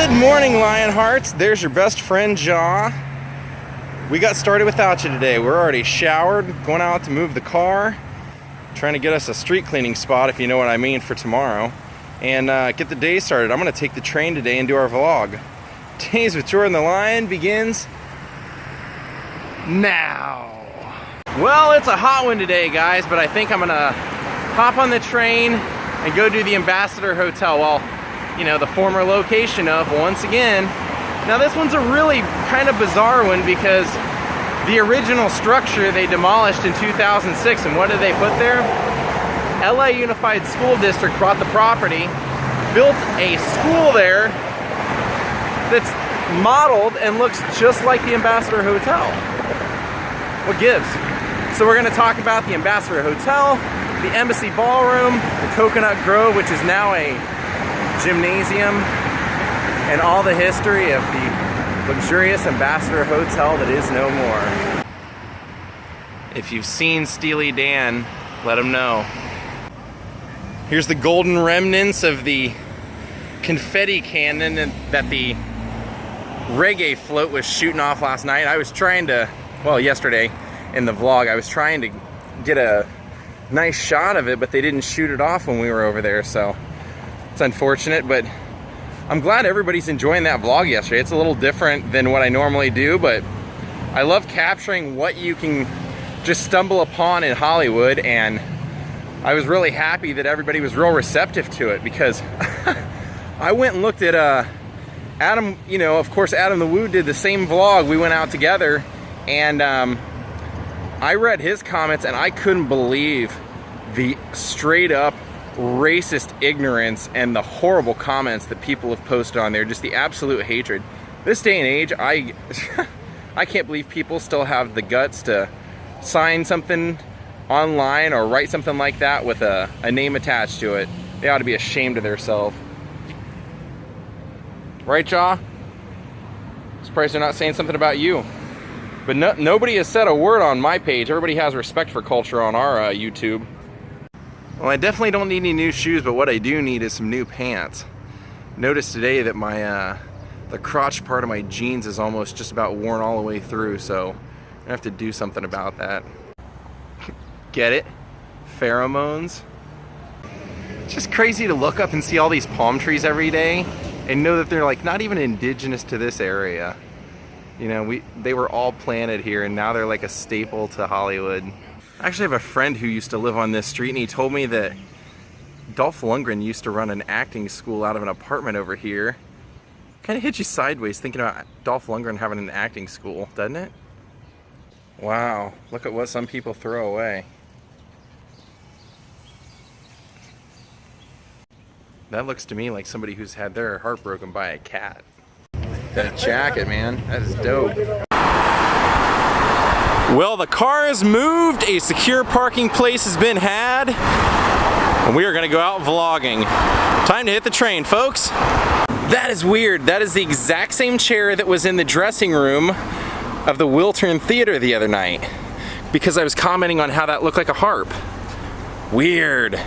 Good morning, Lionhearts. There's your best friend, Jaw. We got started without you today. We're already showered, going out to move the car, trying to get us a street cleaning spot, if you know what I mean, for tomorrow, and get the day started. I'm going to take the train today and do our vlog. Daze with Jordan the Lion begins now. Well, it's a hot one today, guys, but I think I'm going to hop on the train and go do the Ambassador Hotel. Well, you know, the former location of, once again. Now this one's a really kind of bizarre one because the original structure they demolished in 2006, and what did they put there? LA Unified School District bought the property, built a school there that's modeled and looks just like the Ambassador Hotel. What gives? So we're gonna talk about the Ambassador Hotel, the Embassy Ballroom, the Coconut Grove, which is now a gymnasium, and all the history of the luxurious Ambassador Hotel that is no more. If you've seen Steely Dan, let him know. Here's the golden remnants of the confetti cannon that the reggae float was shooting off last night. I was trying to, well, yesterday in the vlog, I was trying to get a nice shot of it, but they didn't shoot it off when we were over there, so it's unfortunate, but I'm glad everybody's enjoying that vlog yesterday. It's a little different than what I normally do, but I love capturing what you can just stumble upon in Hollywood, and I was really happy that everybody was real receptive to it, because I went and looked at Adam, you know, of course Adam the Woo did the same vlog. We went out together, and I read his comments, and I couldn't believe the straight up racist ignorance and the horrible comments that people have posted on there, just the absolute hatred. This day and age, I can't believe people still have the guts to sign something online or write something like that with a name attached to it. They ought to be ashamed of themselves. Right, Jaw? Surprised they're not saying something about you. But nobody has said a word on my page. Everybody has respect for culture on our YouTube. Well, I definitely don't need any new shoes, but what I do need is some new pants. Noticed today that my the crotch part of my jeans is almost just about worn all the way through, so I have to do something about that. Get it? Pheromones? It's just crazy to look up and see all these palm trees every day and know that they're like not even indigenous to this area. You know, they were all planted here, and now they're like a staple to Hollywood. I actually have a friend who used to live on this street, and he told me that Dolph Lundgren used to run an acting school out of an apartment over here. Kind of hits you sideways thinking about Dolph Lundgren having an acting school, doesn't it? Wow, look at what some people throw away. That looks to me like somebody who's had their heart broken by a cat. That jacket, man, that is dope. Well, the car has moved, a secure parking place has been had, and we are gonna go out vlogging. Time to hit the train, folks. That is weird. That is the exact same chair that was in the dressing room of the Wiltern Theater the other night, because I was commenting on how that looked like a harp. Weird.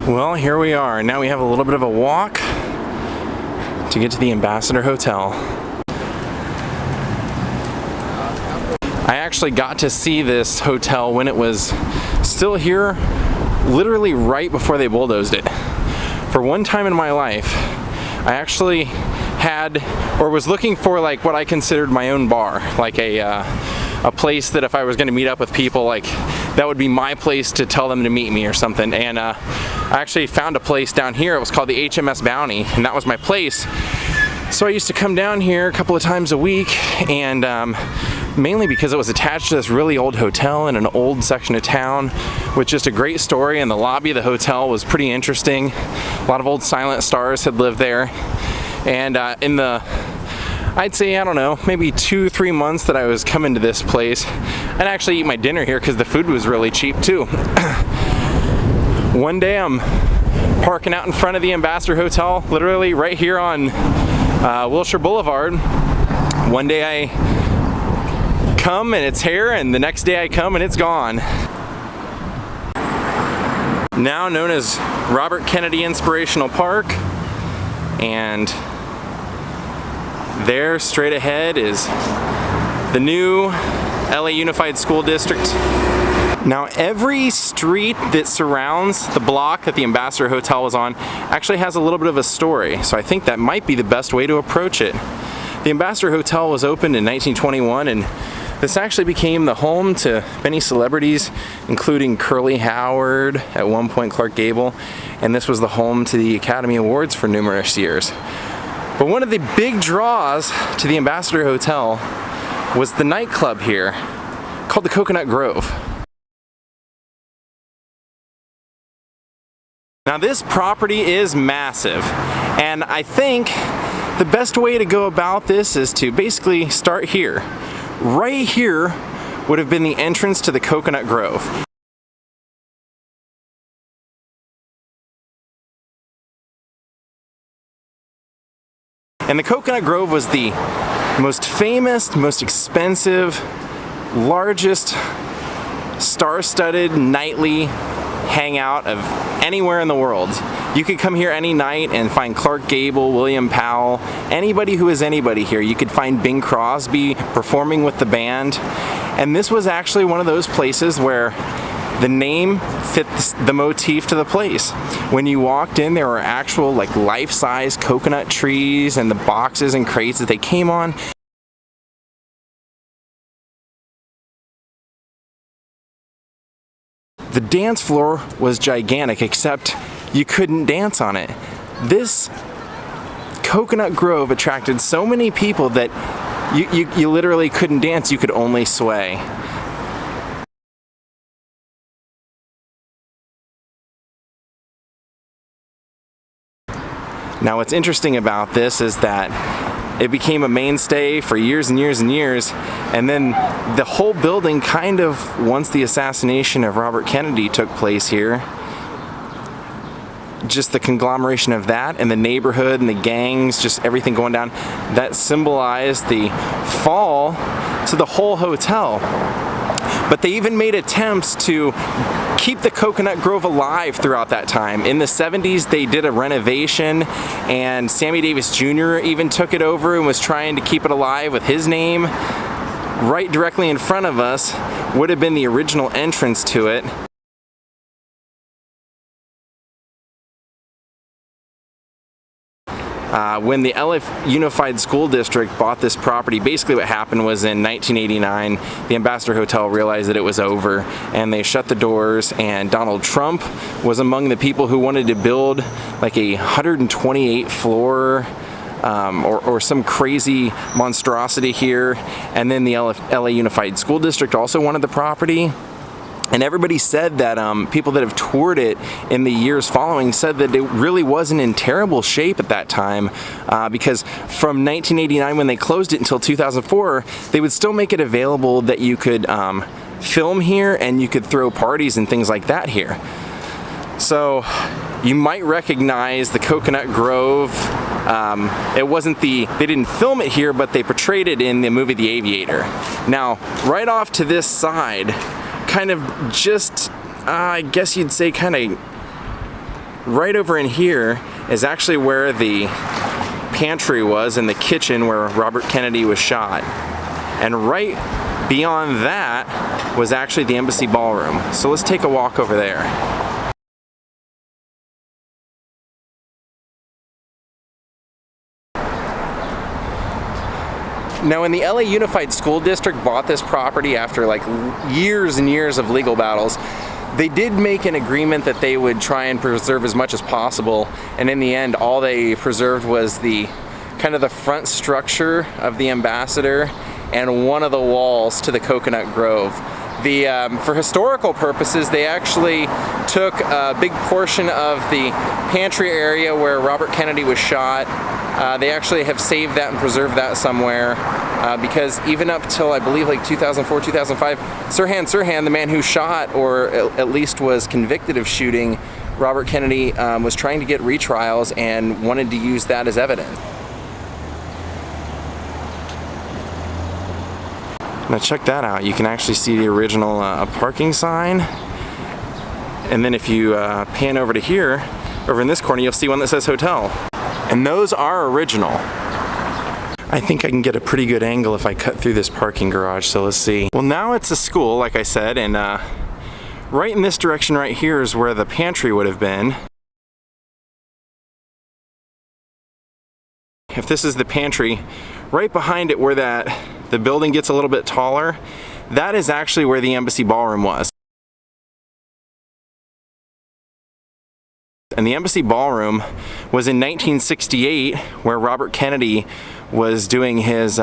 Well, here we are. Now we have a little bit of a walk to get to the Ambassador Hotel. I actually got to see this hotel when it was still here, literally right before they bulldozed it. For one time in my life, I actually had, or was looking for, like what I considered my own bar, like a place that if I was going to meet up with people, like that would be my place to tell them to meet me or something. And I actually found a place down here. It was called the HMS Bounty, and that was my place. So I used to come down here a couple of times a week, and mainly because it was attached to this really old hotel in an old section of town with just a great story, and the lobby of the hotel was pretty interesting. A lot of old silent stars had lived there. And in the, I'd say, I don't know, maybe 2-3 months that I was coming to this place, I'd actually eat my dinner here because the food was really cheap too. One day I'm parking out in front of the Ambassador Hotel, literally right here on Wilshire Boulevard. One day I come and it's here, and the next day I come and it's gone. Now known as Robert Kennedy Inspirational Park, and there straight ahead is the new LA Unified School District. Now every street that surrounds the block that the Ambassador Hotel was on actually has a little bit of a story, so I think that might be the best way to approach it. The Ambassador Hotel was opened in 1921, and this actually became the home to many celebrities, including Curly Howard, at one point Clark Gable, and this was the home to the Academy Awards for numerous years. But one of the big draws to the Ambassador Hotel was the nightclub here, called the Coconut Grove. Now this property is massive, and I think the best way to go about this is to basically start here. Right here would have been the entrance to the Coconut Grove. And the Coconut Grove was the most famous, most expensive, largest star-studded nightly hangout of anywhere in the world. You could come here any night and find Clark Gable, William Powell, anybody who is anybody here. You could find Bing Crosby performing with the band. And this was actually one of those places where the name fit the motif to the place. When you walked in, there were actual like life-size coconut trees and the boxes and crates that they came on. The dance floor was gigantic, except you couldn't dance on it. This Coconut Grove attracted so many people that you literally couldn't dance, you could only sway. Now what's interesting about this is that it became a mainstay for years and years and years, and then the whole building kind of, once the assassination of Robert Kennedy took place here, just the conglomeration of that and the neighborhood and the gangs, just everything going down, that symbolized the fall to the whole hotel. But they even made attempts to keep the Coconut Grove alive throughout that time. In the 70s, they did a renovation, and Sammy Davis Jr. even took it over and was trying to keep it alive with his name. Right directly in front of us would have been the original entrance to it. When the LA Unified School District bought this property, basically what happened was in 1989, the Ambassador Hotel realized that it was over, and they shut the doors, and Donald Trump was among the people who wanted to build like a 128 floor or some crazy monstrosity here. And then the LA Unified School District also wanted the property. And everybody said that people that have toured it in the years following said that it really wasn't in terrible shape at that time, because from 1989 when they closed it until 2004, they would still make it available that you could film here and you could throw parties and things like that here. So you might recognize the Coconut Grove. It wasn't they didn't film it here, but they portrayed it in the movie The Aviator. Now, right off to this side, kind of just, I guess you'd say kind of right over in here is actually where the pantry was and the kitchen where Robert Kennedy was shot. And right beyond that was actually the Embassy Ballroom. So let's take a walk over there. Now, when the LA Unified School District bought this property after like years and years of legal battles, they did make an agreement that they would try and preserve as much as possible, and in the end all they preserved was the kind of the front structure of the Ambassador and one of the walls to the Coconut Grove. For historical purposes, they actually took a big portion of the pantry area where Robert Kennedy was shot. They actually have saved that and preserved that somewhere, because even up till I believe like 2004, 2005, Sirhan, the man who shot, or at least was convicted of shooting Robert Kennedy was trying to get retrials and wanted to use that as evidence. Now check that out. You can actually see the original parking sign. And then if you pan over to here, over in this corner, you'll see one that says hotel. And those are original. I think I can get a pretty good angle if I cut through this parking garage, so let's see. Well, now it's a school, like I said, and right in this direction right here is where the pantry would have been. If this is the pantry, right behind it where the building gets a little bit taller, that is actually where the embassy ballroom was. And the embassy ballroom was in 1968, where Robert Kennedy was doing his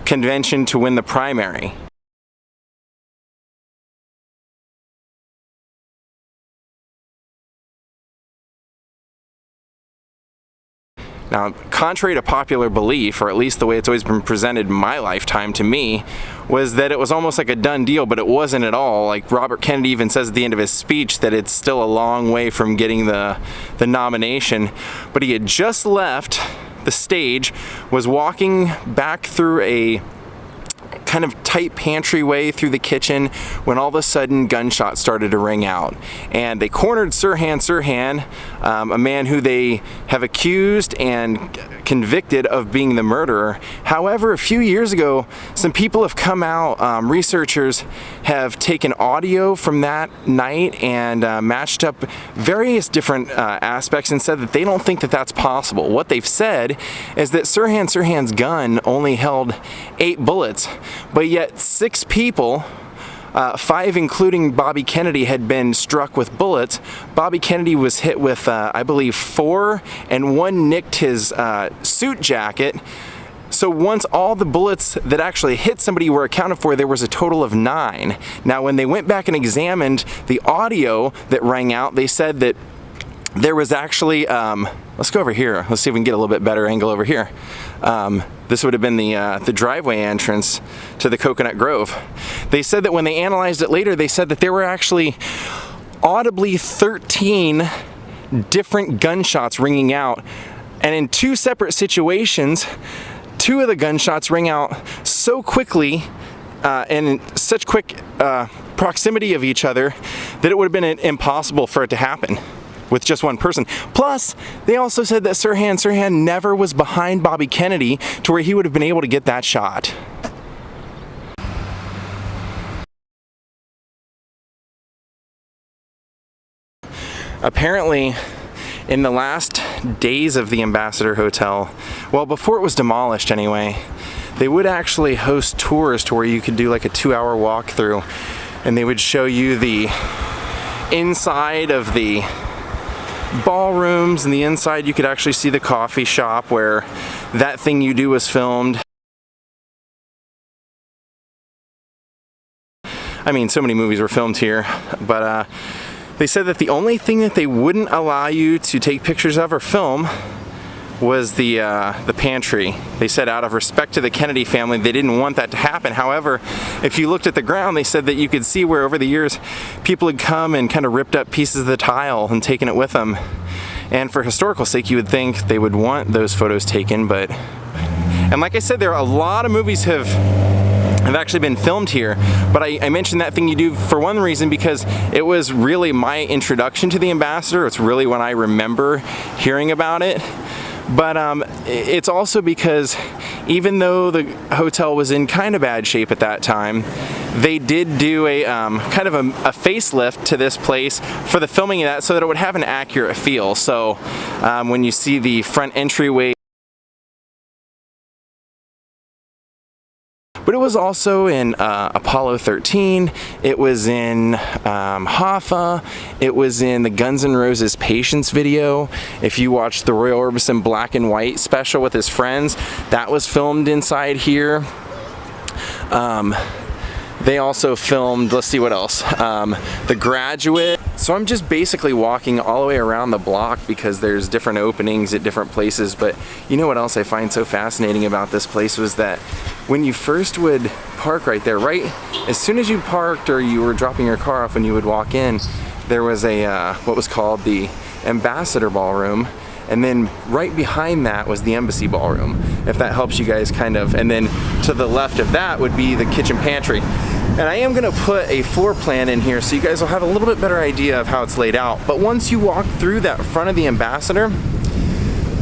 convention to win the primary. Now, contrary to popular belief, or at least the way it's always been presented in my lifetime to me, was that it was almost like a done deal, but it wasn't at all. Like Robert Kennedy even says at the end of his speech that it's still a long way from getting the nomination. But he had just left the stage, was walking back through a kind of tight pantry way through the kitchen when all of a sudden gunshots started to ring out, and they cornered Sirhan, a man who they have accused and convicted of being the murderer. However, a few years ago, some people have come out, researchers have taken audio from that night and matched up various different aspects and said that they don't think that that's possible. What they've said is that Sirhan's gun only held 8 bullets, but yet 6 people, 5 including Bobby Kennedy, had been struck with bullets. Bobby Kennedy was hit with, I believe, 4, and 1 nicked his suit jacket. So once all the bullets that actually hit somebody were accounted for, there was a total of 9. Now when they went back and examined the audio that rang out, they said that there was actually, let's go over here. Let's see if we can get a little bit better angle over here. This would have been the driveway entrance to the Coconut Grove. They said that when they analyzed it later, they said that there were actually audibly 13 different gunshots ringing out. And in 2 separate situations, 2 of the gunshots ring out so quickly and in such quick proximity of each other that it would have been impossible for it to happen with just one person. Plus, they also said that Sirhan never was behind Bobby Kennedy to where he would have been able to get that shot. Apparently, in the last days of the Ambassador Hotel, well, before it was demolished anyway, they would actually host tours to where you could do like a 2-hour walkthrough, and they would show you the inside of the ballrooms, and the inside you could actually see the coffee shop where That Thing You Do was filmed. I mean, so many movies were filmed here, but they said that the only thing that they wouldn't allow you to take pictures of or film was the pantry. They said out of respect to the Kennedy family, they didn't want that to happen. However, if you looked at the ground, they said that you could see where over the years people had come and kind of ripped up pieces of the tile and taken it with them. And for historical sake, you would think they would want those photos taken, but... And like I said, there are a lot of movies have actually been filmed here, but I mentioned That Thing You Do for one reason, because it was really my introduction to the Ambassador. It's really when I remember hearing about it. But it's also because even though the hotel was in kind of bad shape at that time, they did do a kind of a facelift to this place for the filming of that, so that it would have an accurate feel. So when you see the front entryway, but it was also in Apollo 13, it was in Hoffa, it was in the Guns N' Roses Patience video. If you watched the Roy Orbison black and white special with his friends, that was filmed inside here. They also filmed, let's see what else, The Graduate. So I'm just basically walking all the way around the block because there's different openings at different places. But you know what else I find so fascinating about this place was that when you first would park right there, right as soon as you parked or you were dropping your car off when you would walk in, there was a what was called the Ambassador Ballroom, and then right behind that was the Embassy Ballroom, if that helps you guys kind of. And then to the left of that would be the kitchen pantry. And I am gonna put a floor plan in here so you guys will have a little bit better idea of how it's laid out. But once you walk through that front of the Ambassador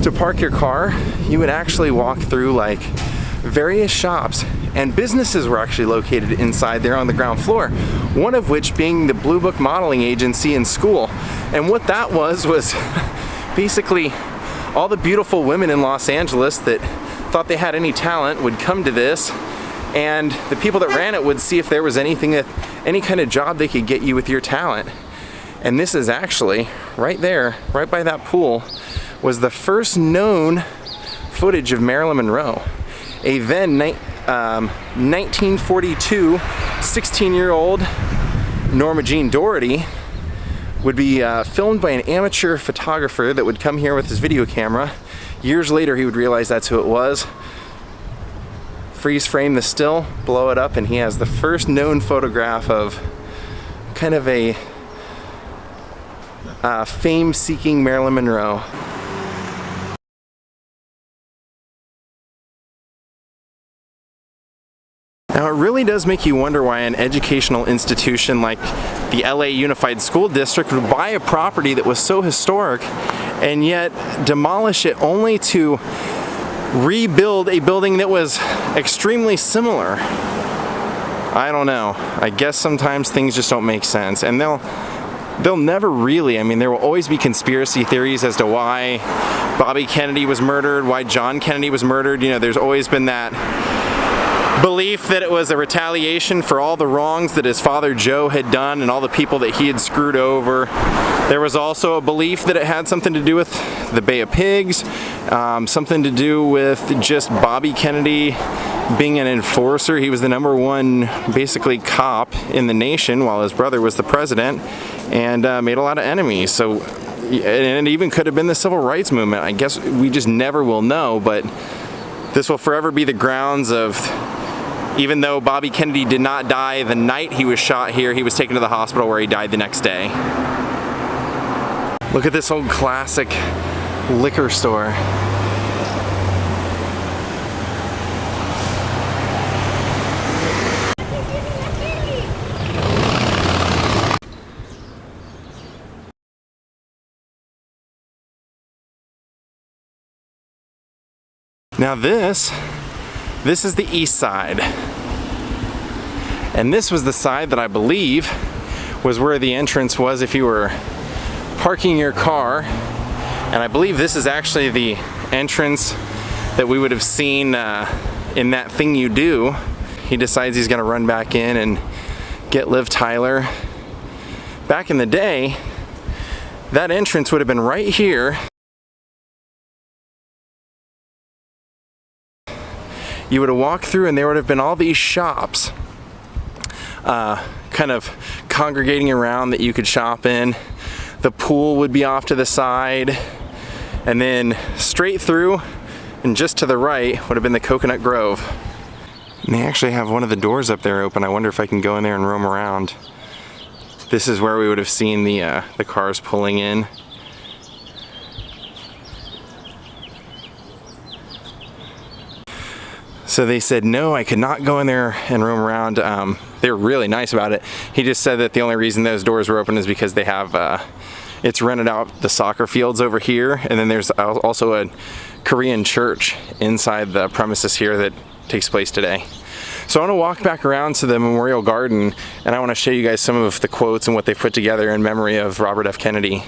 to park your car, you would actually walk through like various shops, and businesses were actually located inside there on the ground floor, one of which being the Blue Book Modeling Agency and school. And what that was basically all the beautiful women in Los Angeles that thought they had any talent would come to this, and the people that ran it would see if there was anything that, any kind of job they could get you with your talent. And this is actually right there, right by that pool, was the first known footage of Marilyn Monroe. A then 1942 16-year-old Norma Jean Doherty would be filmed by an amateur photographer that would come here with his video camera. Years later he would realize that's who it was, freeze frame the still, blow it up, and he has the first known photograph of kind of a fame-seeking Marilyn Monroe. Now it really does make you wonder why an educational institution like the LA Unified School District would buy a property that was so historic and yet demolish it only to rebuild a building that was extremely similar. I don't know. I guess sometimes things just don't make sense, and they'll never really, I mean, there will always be conspiracy theories as to why Bobby Kennedy was murdered, why John Kennedy was murdered. You know, there's always been that belief that it was a retaliation for all the wrongs that his father Joe had done and all the people that he had screwed over. There was also a belief that it had something to do with the Bay of Pigs, something to do with just Bobby Kennedy being an enforcer. He was the #1 basically cop in the nation while his brother was the president, and made a lot of enemies. So, and it even could have been the civil rights movement. I guess we just never will know, but this will forever be the grounds of, even though Bobby Kennedy did not die the night he was shot here, he was taken to the hospital where he died the next day. Look at this old classic liquor store. Now this is the east side. And this was the side that I believe was where the entrance was if you were parking your car. And I believe this is actually the entrance that we would have seen in That Thing You Do. He decides he's gonna run back in and get Liv Tyler. Back in the day, that entrance would have been right here. You would have walked through and there would have been all these shops kind of congregating around that you could shop in. The pool would be off to the side, and then straight through and just to the right would have been the Coconut Grove. And they actually have one of the doors up there open. I wonder if I can go in there and roam around. This is where we would have seen the cars pulling in. So they said, no, I could not go in there and roam around. They were really nice about it. He just said that the only reason those doors were open is because they have, it's rented out the soccer fields over here, and then there's also a Korean church inside the premises here that takes place today. So I want to walk back around to the Memorial Garden, and I want to show you guys some of the quotes and what they've put together in memory of Robert F. Kennedy.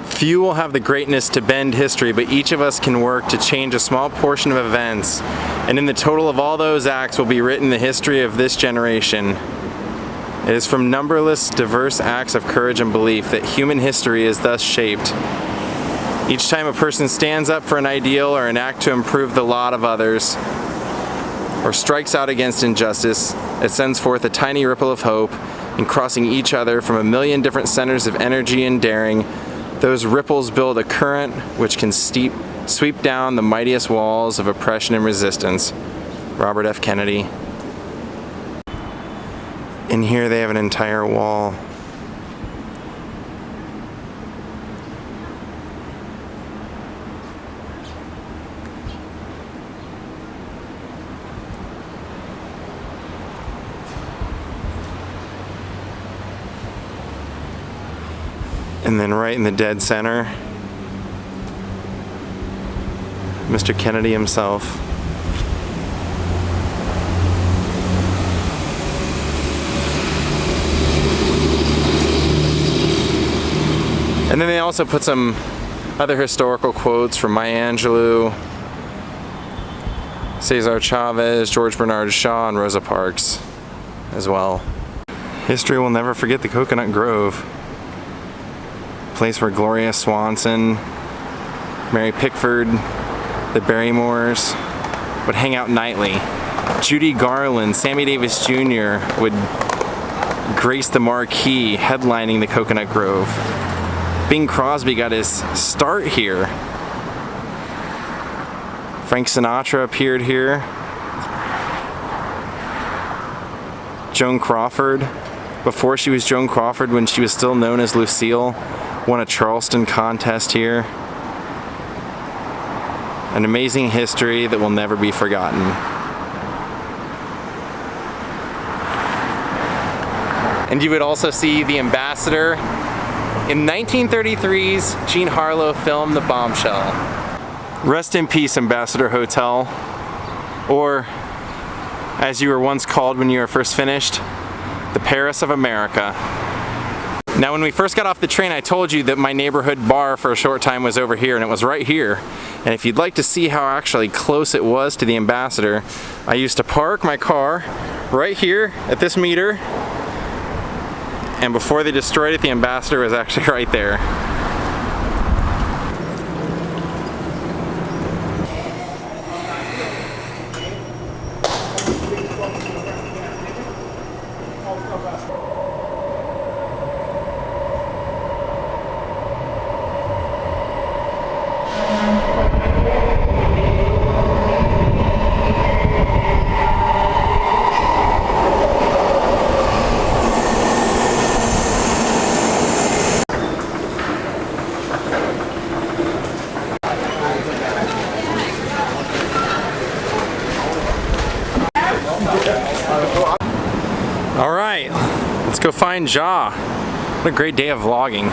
Few will have the greatness to bend history, but each of us can work to change a small portion of events, and in the total of all those acts will be written the history of this generation. It is from numberless, diverse acts of courage and belief that human history is thus shaped. Each time a person stands up for an ideal or an act to improve the lot of others, or strikes out against injustice, it sends forth a tiny ripple of hope, and crossing each other from a million different centers of energy and daring, those ripples build a current which can sweep down the mightiest walls of oppression and resistance. Robert F. Kennedy. In here they have an entire wall. And then right in the dead center, Mr. Kennedy himself. And then they also put some other historical quotes from Maya Angelou, Cesar Chavez, George Bernard Shaw, and Rosa Parks as well. History will never forget the Coconut Grove. Place where Gloria Swanson, Mary Pickford, the Barrymores would hang out nightly. Judy Garland, Sammy Davis Jr. would grace the marquee headlining the Coconut Grove. Bing Crosby got his start here. Frank Sinatra appeared here. Joan Crawford, before she was Joan Crawford, when she was still known as Lucille, won a Charleston contest here. An amazing history that will never be forgotten. And you would also see the Ambassador. In 1933's Jean Harlow film, The Bombshell. Rest in peace, Ambassador Hotel. Or, as you were once called when you were first finished, the Paris of America. Now when we first got off the train, I told you that my neighborhood bar for a short time was over here, and it was right here. And if you'd like to see how actually close it was to the Ambassador, I used to park my car right here at this meter, and before they destroyed it, the Ambassador was actually right there. Alright, let's go find Ja. What a great day of vlogging.